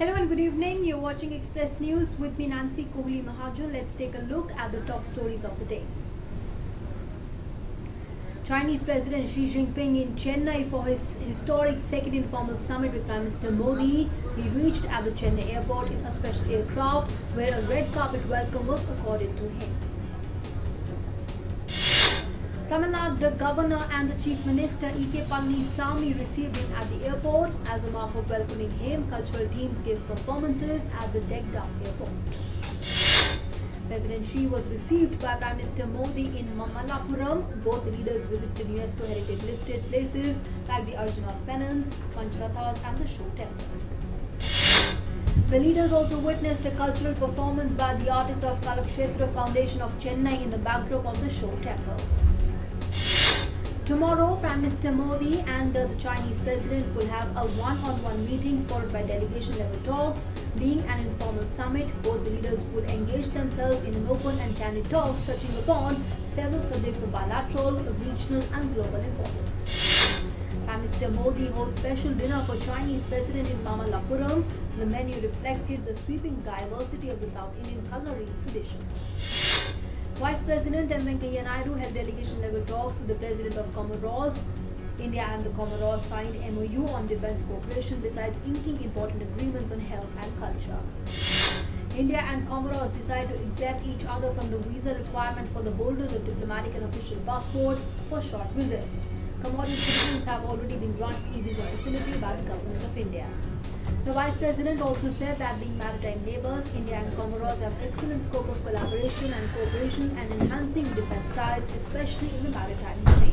Hello and good evening. You're watching Express News with me, Nancy Kohli Mahajul. Let's take a look at the top stories of the day. Chinese President Xi Jinping in Chennai for his historic second informal summit with Prime Minister Modi. He reached at the Chennai airport in a special aircraft where a red carpet welcome was accorded to him. Tamil Nadu, the governor and the chief minister E.K. Palnisamy received him at the airport. As a mark of welcoming him, cultural teams gave performances at the decked-up airport. President Xi was received by Prime Minister Modi in Mamallapuram. Both leaders visited UNESCO heritage listed places like the Arjuna's Penance, Panchrathas and the Show Temple. The leaders also witnessed a cultural performance by the artists of Kalakshetra Foundation of Chennai in the backdrop of the Show Temple. Tomorrow, Prime Minister Modi and the Chinese President will have a one-on-one meeting followed by delegation-level talks. Being an informal summit, both the leaders would engage themselves in an open and candid talks touching upon several subjects of bilateral, regional and global importance. Prime Minister Modi holds special dinner for Chinese President in Mamallapuram. The menu reflected the sweeping diversity of the South Indian culinary traditions. Vice President M. Venkaiah Naidu held delegation-level talks with the President of Comoros. India and the Comoros signed MOU on defence cooperation besides inking important agreements on health and culture. India and Comoros decided to exempt each other from the visa requirement for the holders of diplomatic and official passport for short visits. Comoros citizens have already been granted e-visa facility by the Government of India. The Vice President also said that being maritime neighbours, India and Comoros have excellent scope of collaboration and cooperation and enhancing defence ties, especially in the maritime domain.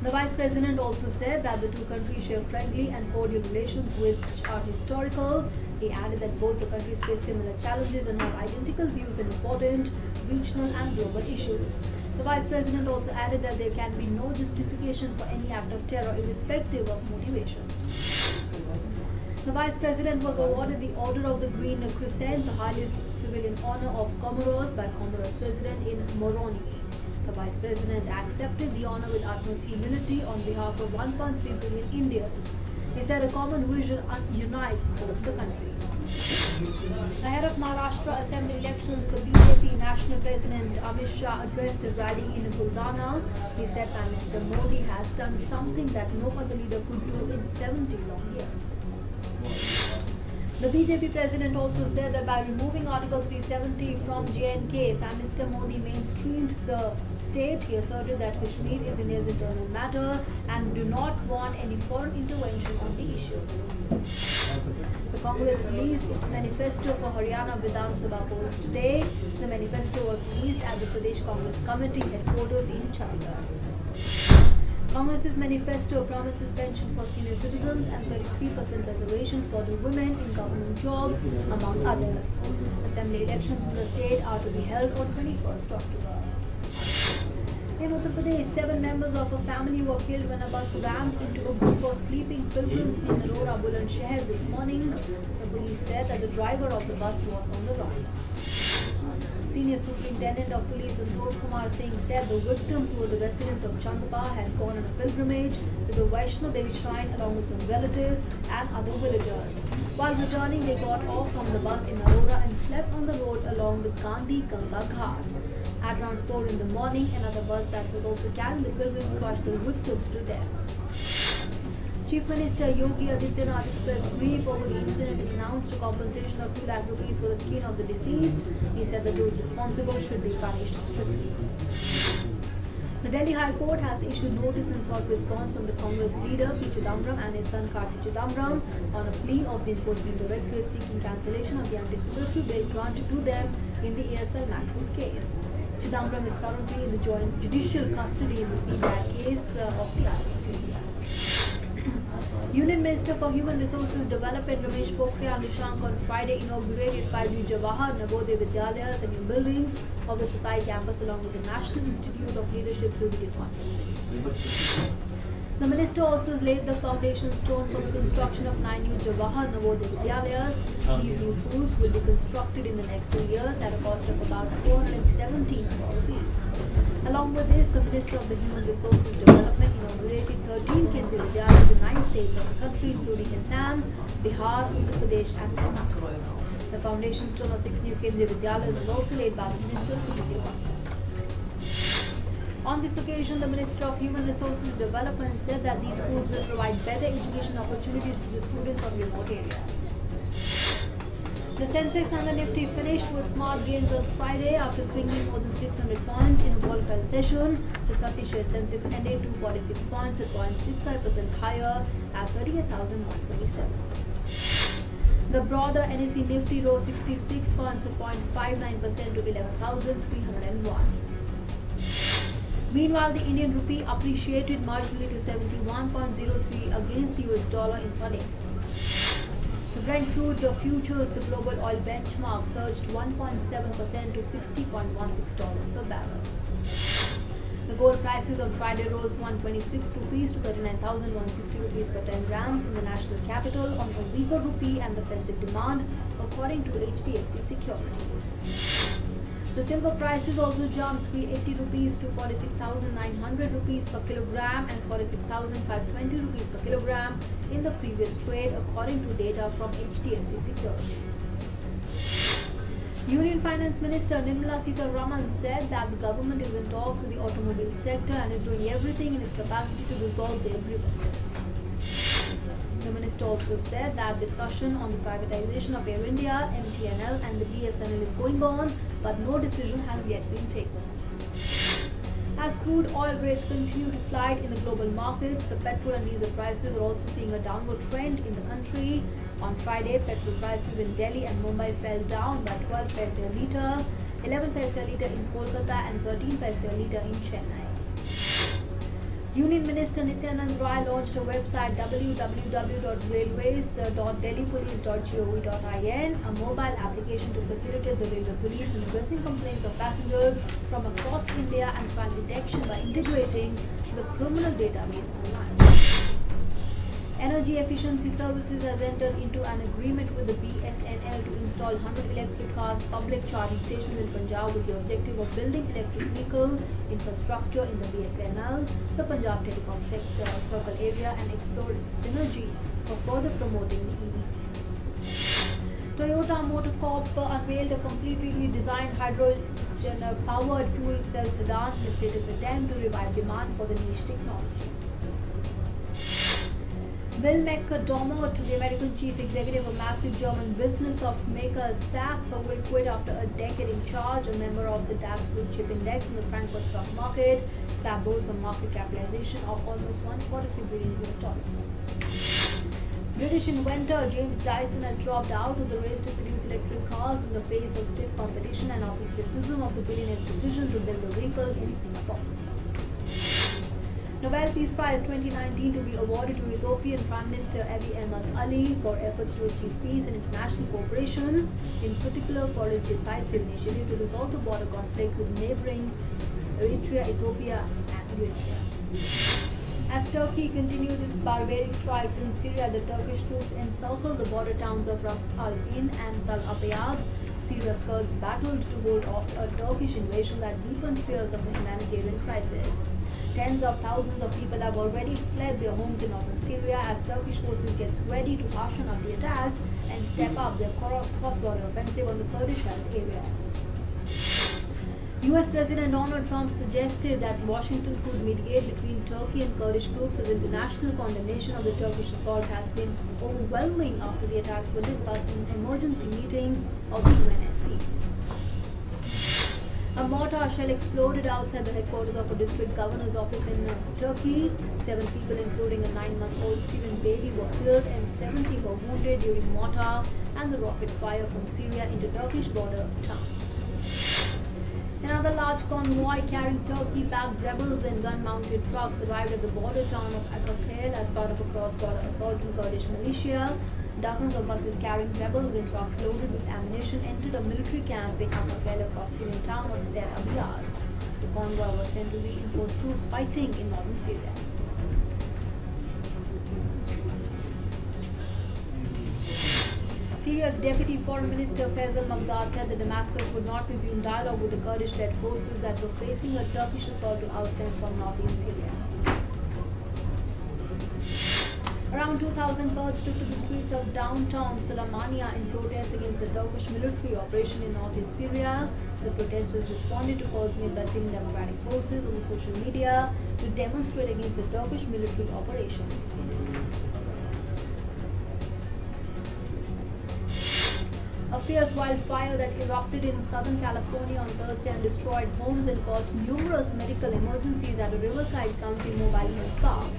The Vice President also said that the two countries share friendly and cordial relations which are historical. He added that both the countries face similar challenges and have identical views on important regional and global issues. The Vice President also added that there can be no justification for any act of terror irrespective of motivations. The Vice President was awarded the Order of the Green Crescent, the highest civilian honor of Comoros, by Comoros President in Moroni. The Vice President accepted the honor with utmost humility on behalf of 1.3 billion Indians. He said a common vision unites both the countries. Ahead of Maharashtra Assembly elections, the BJP National President Amit Shah addressed a rally in Buldana. He said Prime Minister Modi has done something that no other leader could do in 70 long years. The BJP president also said that by removing Article 370 from J&K, Prime Minister Modi mainstreamed the state. He asserted that Kashmir is India's internal matter and do not want any foreign intervention on the issue. The Congress released its manifesto for Haryana Vidhan Sabha polls today. The manifesto was released at the Pradesh Congress Committee headquarters in Chandigarh. Congress's manifesto promises pension for senior citizens and 33% reservation for the women in government jobs, among others. Assembly elections in the state are to be held on 21st October. In Uttar Pradesh, 7 members of a family were killed when a bus rammed into a group of sleeping pilgrims in Narora Bulandshahr this morning. The police said that the driver of the bus was on the run. Senior Superintendent of Police Santosh Kumar Singh said the victims were the residents of Chandpa, had gone on a pilgrimage to the Vaishno Devi shrine along with some relatives and other villagers. While returning, they got off from the bus in Narora and slept on the road along the Gandhi Ganga Ghat. At around 4 in the morning, another bus that was also carrying the pilgrims crushed the victims to death. Chief Minister Yogi Adityanath expressed grief over the incident and announced a compensation of 2 lakh rupees for the kin of the deceased. He said that those responsible should be punished strictly. The Delhi High Court has issued notice and sought response from the Congress leader P. Chidambaram and his son Karti Chidambaram on a plea of the Enforcement Directorate seeking cancellation of the anticipatory bail granted to them in the ASL Maxis case. Chidambaram is currently in the joint judicial custody in the CBI case of the IRS media. Union Minister for Human Resources Development Ramesh Pokhriyal Nishank on Friday inaugurated 5 new Jawahar Navodaya Vidyalayas and new buildings of the Satai campus along with the National Institute of Leadership through video conferencing. The minister also laid the foundation stone for the construction of 9 new Jawahar Navodaya Vidyalayas. These new schools will be constructed in the next 2 years at a cost of about 417 crore rupees. Along with this, the Minister of the Human Resources Development inaugurated 13 Kendriya Vidyalayas in 9 states of the country, including Assam, Bihar, Uttar Pradesh, and Karnataka. The foundation stone of 6 new Kendriya Vidyalayas was also laid by the Minister of Media Workers. On this occasion, the Minister of Human Resources Development said that these schools will provide better education opportunities to the students of remote areas. The Sensex and the Nifty finished with smart gains on Friday after swinging more than 600 points in a volatile session. The 30-share Sensex ended 246 points at 0.65% higher at 38,127. The broader NSE Nifty rose 66 points at 0.59% to 11,301. Meanwhile, the Indian rupee appreciated marginally to 71.03 against the US dollar in Friday. The Brent crude futures, the global oil benchmark, surged 1.7% to $60.16 per barrel. The gold prices on Friday rose 126 rupees to 39,160 rupees per 10 grams in the national capital on a weaker rupee and the festive demand, according to HDFC Securities. The silver prices also jumped 380 rupees to 46,900 rupees per kilogram and 46,520 rupees per kilogram in the previous trade, according to data from HDFC Securities. Union Finance Minister Nirmala Sitharaman said that the government is in talks with the automobile sector and is doing everything in its capacity to resolve their grievances. The minister also said that discussion on the privatization of Air India, MTNL and the BSNL is going on, but no decision has yet been taken. As crude oil rates continue to slide in the global markets, the petrol and diesel prices are also seeing a downward trend in the country. On Friday, petrol prices in Delhi and Mumbai fell down by 12 paise a litre, 11 paise a litre in Kolkata and 13 paise a litre in Chennai. Union Minister Nityanand Rai launched a website www.railways.delhipolice.gov.in, a mobile application to facilitate the railway police in addressing complaints of passengers from across India and crime detection by integrating the criminal database online. Energy Efficiency Services has entered into an agreement with the BSNL to install 100 electric cars public charging stations in Punjab with the objective of building electric vehicle infrastructure in the BSNL, the Punjab Telecom Circle area, and explore synergy for further promoting the EVs. Toyota Motor Corp unveiled a completely redesigned hydrogen-powered fuel cell sedan in its latest attempt to revive demand for the niche technology. Bill McDermott, the American chief executive of massive German business of maker SAP, will quit after a decade in charge. A member of the DAX Blue Chip Index in the Frankfurt stock market, SAP boasts a market capitalization of almost $143 billion. British inventor James Dyson has dropped out of the race to produce electric cars in the face of stiff competition and after criticism of the billionaire's decision to build a vehicle in Singapore. Nobel Peace Prize 2019 to be awarded to Ethiopian Prime Minister Abiy Ahmed Ali for efforts to achieve peace and international cooperation, in particular for his decisive initiative to resolve the border conflict with neighboring Eritrea, Ethiopia, and Eritrea. As Turkey continues its barbaric strikes in Syria, the Turkish troops encircle the border towns of Ras al-Ain and Tal Abyad. Syria's Kurds battled to hold off a Turkish invasion that deepened fears of a humanitarian crisis. Tens of thousands of people have already fled their homes in northern Syria as Turkish forces get ready to hasten up the attacks and step up their cross-border offensive on the Kurdish-held areas. US President Donald Trump suggested that Washington could mediate between Turkey and Kurdish groups as international condemnation of the Turkish assault has been overwhelming after the attacks were discussed in an emergency meeting of the UNSC. A mortar shell exploded outside the headquarters of a district governor's office in Turkey. 7 people, including a 9-month-old Syrian baby, were killed and 70 were wounded during mortar and the rocket fire from Syria into Turkish border towns. Another large convoy carrying Turkey-backed rebels and gun-mounted trucks arrived at the border town of Akakel as part of a cross-border assault on Kurdish militia. Dozens of buses carrying rebels and trucks loaded with ammunition entered a military camp in Akakel across Syrian town of Tal Abyad. The convoy was sent to reinforce troops fighting in northern Syria. Syria's Deputy Foreign Minister Faisal Maghdad said that Damascus would not resume dialogue with the Kurdish-led forces that were facing a Turkish assault to oust them from northeast Syria. Around 2,000 Kurds took to the streets of downtown Sulaymaniyah in protest against the Turkish military operation in northeast Syria. The protesters responded to calls made by Syrian democratic forces on social media to demonstrate against the Turkish military operation. A fierce wildfire that erupted in Southern California on Thursday and destroyed homes and caused numerous medical emergencies at a Riverside County mobile home park.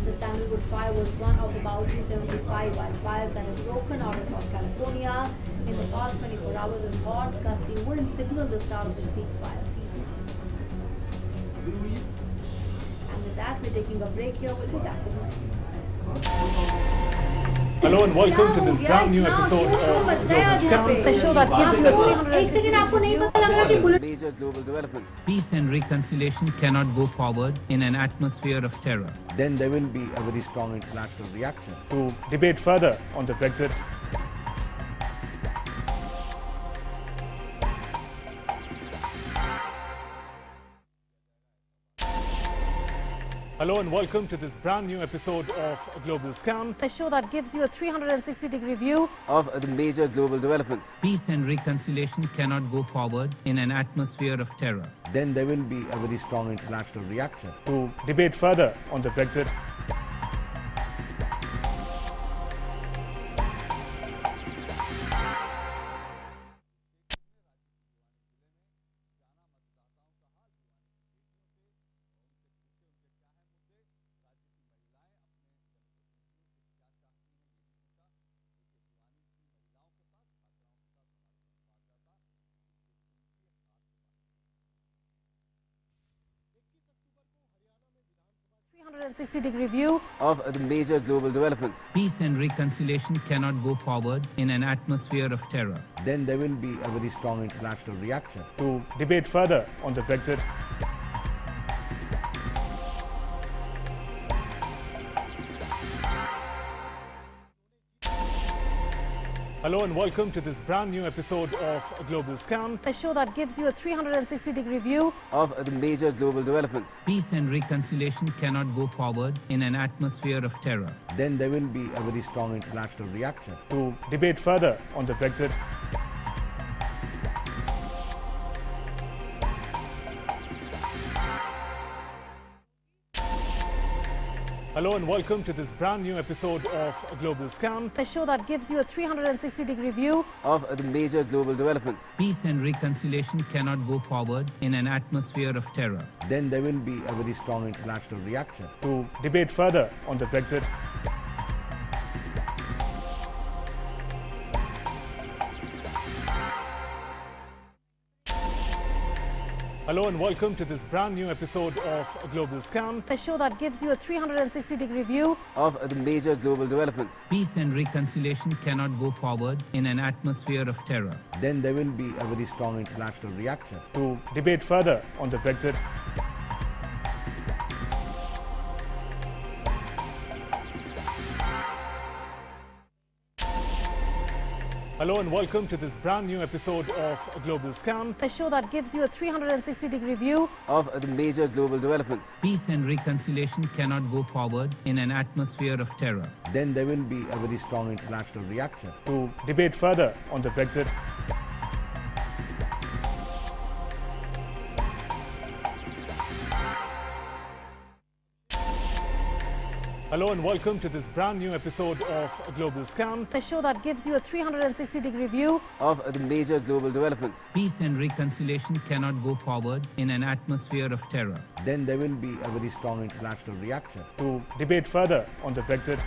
The Sandalwood fire was one of about 275 wildfires that have broken out across California in the past 24 hours as hot, gusty winds signal the start of its peak fire season. And with that, we're taking a break here. We'll be back with more. Hello and welcome to this brand new episode of Global Scan. The show that gives you a 360 major global developments. Peace and reconciliation cannot go forward in an atmosphere of terror. Then there will be a very strong international reaction. To debate further on the Brexit. Hello and welcome to this brand new episode of Global Scan. The show that gives you a 360-degree view of the major global developments. Peace and reconciliation cannot go forward in an atmosphere of terror. Then there will be a very strong international reaction. To debate further on the Brexit. degree view of the major global developments. Peace and reconciliation cannot go forward in an atmosphere of terror. Then there will be a very strong international reaction. To debate further on the Brexit. Hello and welcome to this brand new episode of Global Scan. The show that gives you a 360-degree view of the major global developments. Peace and reconciliation cannot go forward in an atmosphere of terror. Then there will be a very strong international reaction. To debate further on the Brexit. Hello and welcome to this brand new episode of Global Scan. The show that gives you a 360-degree view of the major global developments. Peace and reconciliation cannot go forward in an atmosphere of terror. Then there will be a very strong international reaction. To debate further on the Brexit. Hello and welcome to this brand new episode of Global Scan. The show that gives you a 360-degree view of the major global developments. Peace and reconciliation cannot go forward in an atmosphere of terror. Then there will be a very strong international reaction. To debate further on the Brexit. Hello and welcome to this brand new episode of Global Scan. The show that gives you a 360-degree view of the major global developments. Peace and reconciliation cannot go forward in an atmosphere of terror. Then there will be a very strong international reaction. To debate further on the Brexit. Hello and welcome to this brand new episode of Global Scan. The show that gives you a 360-degree view of the major global developments. Peace and reconciliation cannot go forward in an atmosphere of terror. Then there will be a very strong international reaction. To debate further on the Brexit.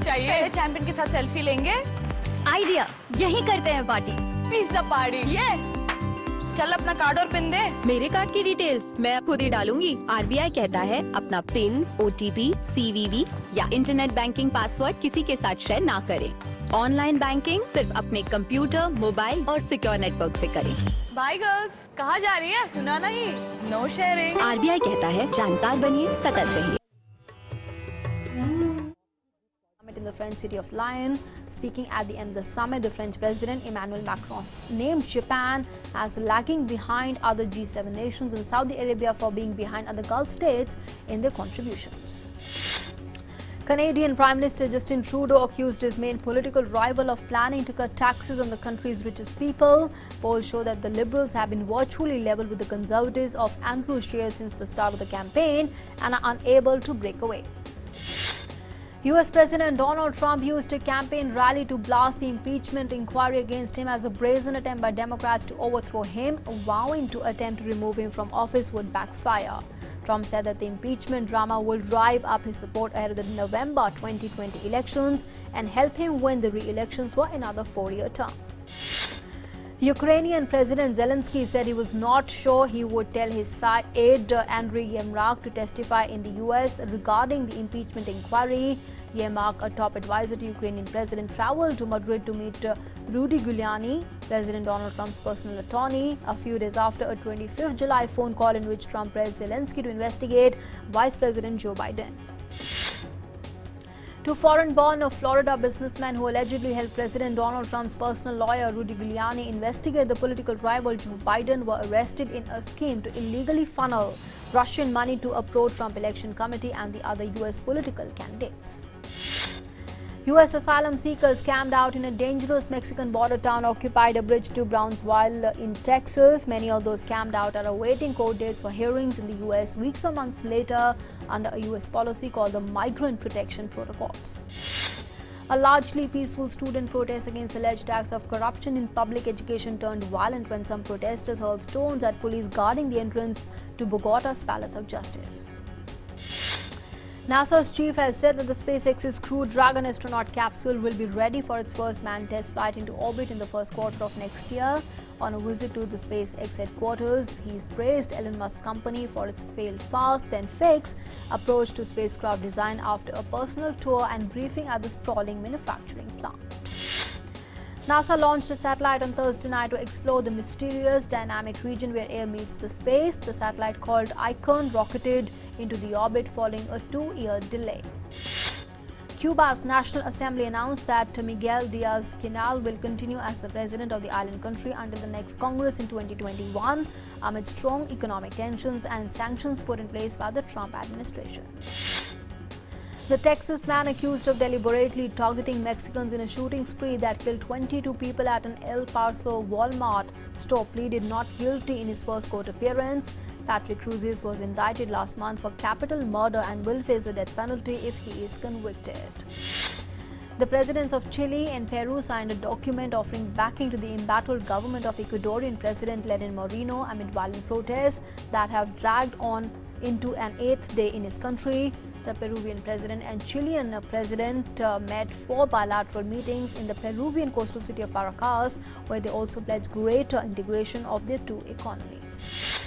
चाहिए champion के साथ selfie लेंगे idea यही करते हैं party pizza party ये चल अपना कार्ड और पिन दे। मेरे कार्ड की डिटेल्स मैं खुद ही डालूंगी। आरबीआई कहता है अपना पिन, ओटीपी, सीवीवी या इंटरनेट बैंकिंग पासवर्ड किसी के साथ शेयर ना करें। ऑनलाइन बैंकिंग सिर्फ अपने कंप्यूटर, मोबाइल और सिक्योर नेटवर्क से करें। बाय गर्ल्स, कहाँ जा रही है? सुना नहीं, नो शेयरिंग। आरबीआई कहता है जानकार बनिए, सतर्क रहिए। In the French city of Lyon. Speaking at the end of the summit, the French President Emmanuel Macron named Japan as lagging behind other G7 nations and Saudi Arabia for being behind other Gulf states in their contributions. Canadian Prime Minister Justin Trudeau accused his main political rival of planning to cut taxes on the country's richest people. Polls show that the Liberals have been virtually level with the Conservatives of Andrew Scheer since the start of the campaign and are unable to break away. US President Donald Trump used a campaign rally to blast the impeachment inquiry against him as a brazen attempt by Democrats to overthrow him, vowing to attempt to remove him from office would backfire. Trump said that the impeachment drama will drive up his support ahead of the November 2020 elections and help him win the re-elections for another 4-year term. Ukrainian President Zelensky said he was not sure he would tell his aide Andriy Yermak to testify in the US regarding the impeachment inquiry. Yermak, a top advisor to Ukrainian President, traveled to Madrid to meet Rudy Giuliani, President Donald Trump's personal attorney, a few days after a 25th July phone call in which Trump pressed Zelensky to investigate Vice President Joe Biden. Two foreign-born Florida businessmen who allegedly helped President Donald Trump's personal lawyer Rudy Giuliani investigate the political rival Joe Biden were arrested in a scheme to illegally funnel Russian money to a pro-Trump election committee and the other U.S. political candidates. U.S. asylum seekers camped out in a dangerous Mexican border town occupied a bridge to Brownsville in Texas. Many of those camped out are awaiting court dates for hearings in the U.S. weeks or months later under a U.S. policy called the Migrant Protection Protocols. A largely peaceful student protest against alleged acts of corruption in public education turned violent when some protesters hurled stones at police guarding the entrance to Bogota's Palace of Justice. NASA's chief has said that the SpaceX's Crew Dragon astronaut capsule will be ready for its first manned test flight into orbit in the first quarter of next year. On a visit to the SpaceX headquarters, he's praised Elon Musk's company for its fail fast, then fix approach to spacecraft design after a personal tour and briefing at the sprawling manufacturing plant. NASA launched a satellite on Thursday night to explore the mysterious dynamic region where air meets the space. The satellite called Icon rocketed into the orbit following a 2-year delay. Cuba's National Assembly announced that Miguel Diaz-Canel will continue as the president of the island country until the next Congress in 2021 amid strong economic tensions and sanctions put in place by the Trump administration. The Texas man accused of deliberately targeting Mexicans in a shooting spree that killed 22 people at an El Paso Walmart store pleaded not guilty in his first court appearance. Patrick Cruces was indicted last month for capital murder and will face the death penalty if he is convicted. The presidents of Chile and Peru signed a document offering backing to the embattled government of Ecuadorian President Lenin Moreno amid violent protests that have dragged on into an 8th day in his country. The Peruvian president and Chilean president met for bilateral meetings in the Peruvian coastal city of Paracas, where they also pledged greater integration of their two economies.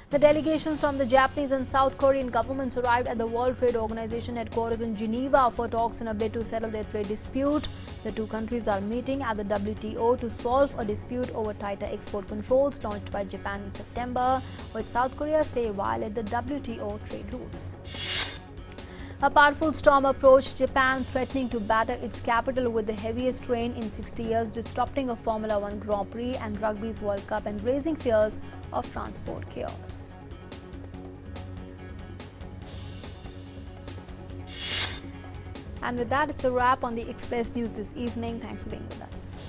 The delegations from the Japanese and South Korean governments arrived at the World Trade Organization headquarters in Geneva for talks in a bid to settle their trade dispute. The two countries are meeting at the WTO to solve a dispute over tighter export controls launched by Japan in September, which South Korea say violate the WTO trade rules. A powerful storm approached Japan, threatening to batter its capital with the heaviest rain in 60 years, disrupting a Formula One Grand Prix and Rugby's World Cup and raising fears of transport chaos. And with that, it's a wrap on the Express News this evening. Thanks for being with us.